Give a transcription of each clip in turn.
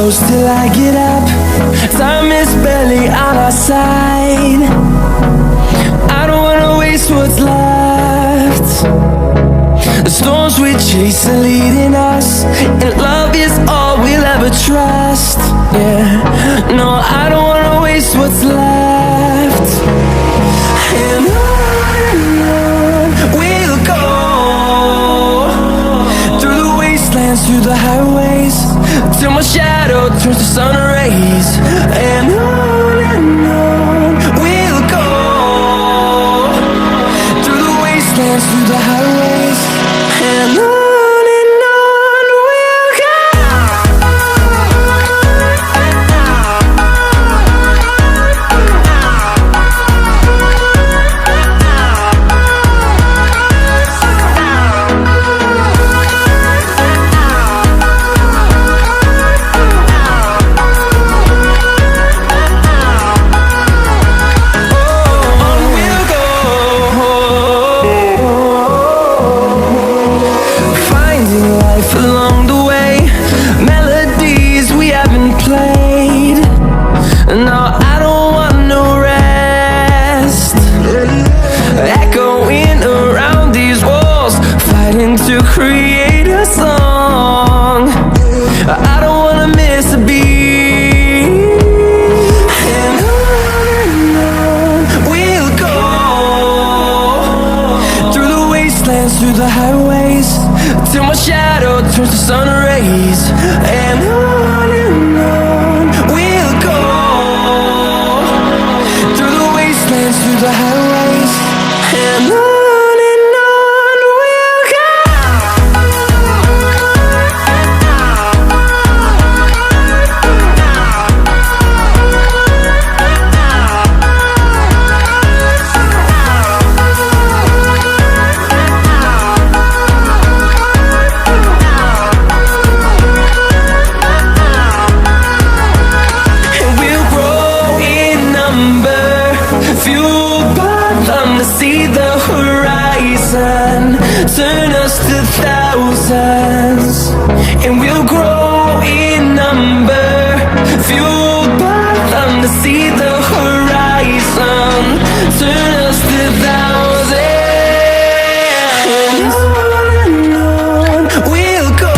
close till I get up. Time is barely on our side. I don't wanna waste what's left. The storms we chase are leading us, and love is all we'll ever trust. Yeah, no, I don't wanna waste what's left. And on we'll go, through the wastelands, through the highways, till my shadow turns to sun rays. And on we'll go, through the wastelands, through the highways, and on we'll go. Along the way, melodies we haven't played. No, I don't want no rest. Echoing around these walls, fighting to create a song. I don't wanna miss a beat. And on we'll go, through the wastelands, through the highways, till my shadow turns to sun rays. And on we'll go, through the wastelands, through the highways, and on we'll go. Fueled by them to see the horizon, turn us to thousands, and we'll grow in number. Fueled by them to see the horizon, turn us to thousands, and on we'll go,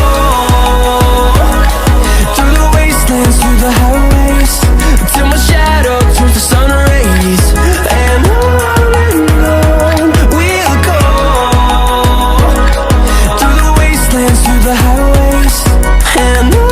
through the wastelands, through the highways, till my shadow turns to sun rays. And on we'll go, through the wastelands, through the highways, and on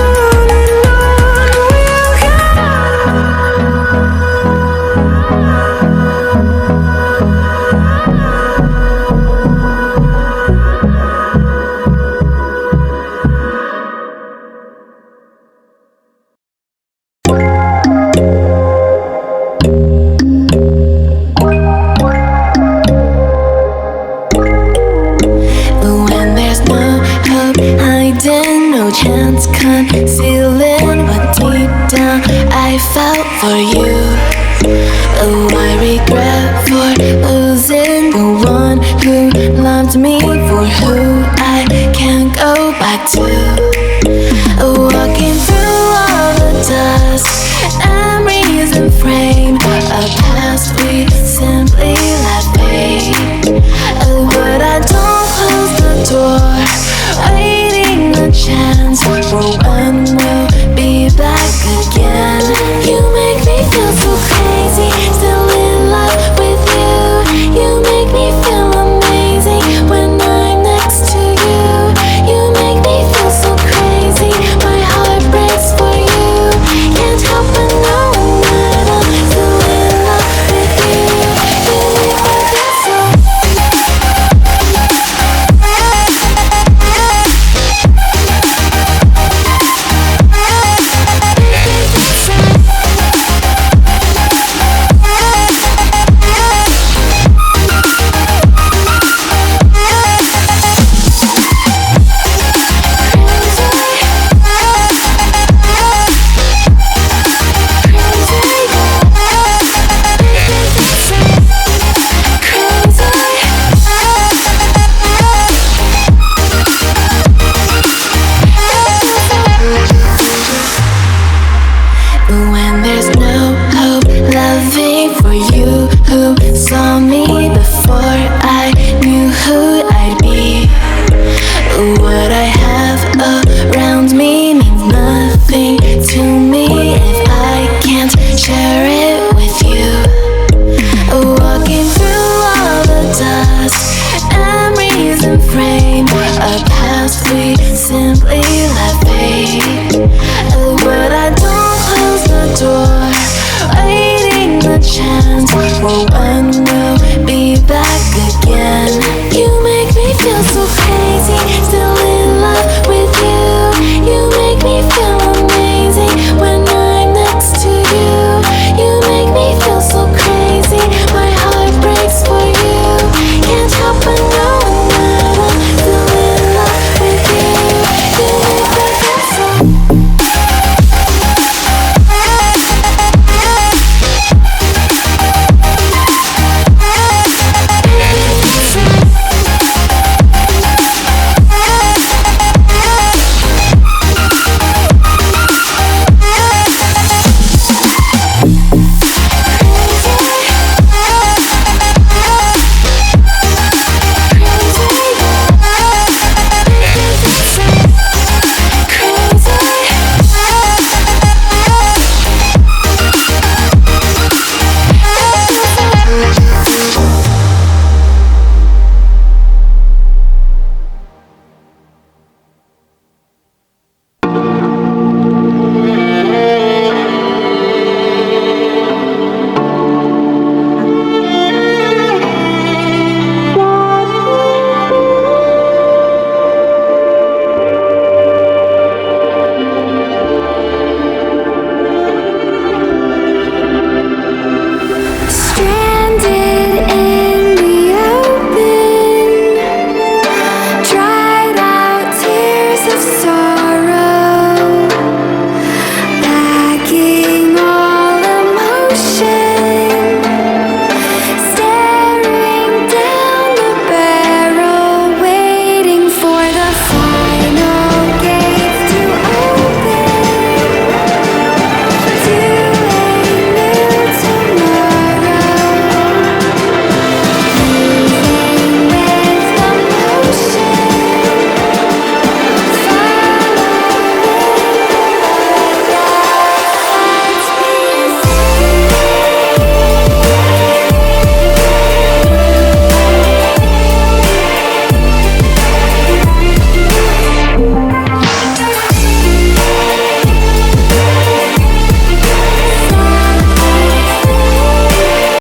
But when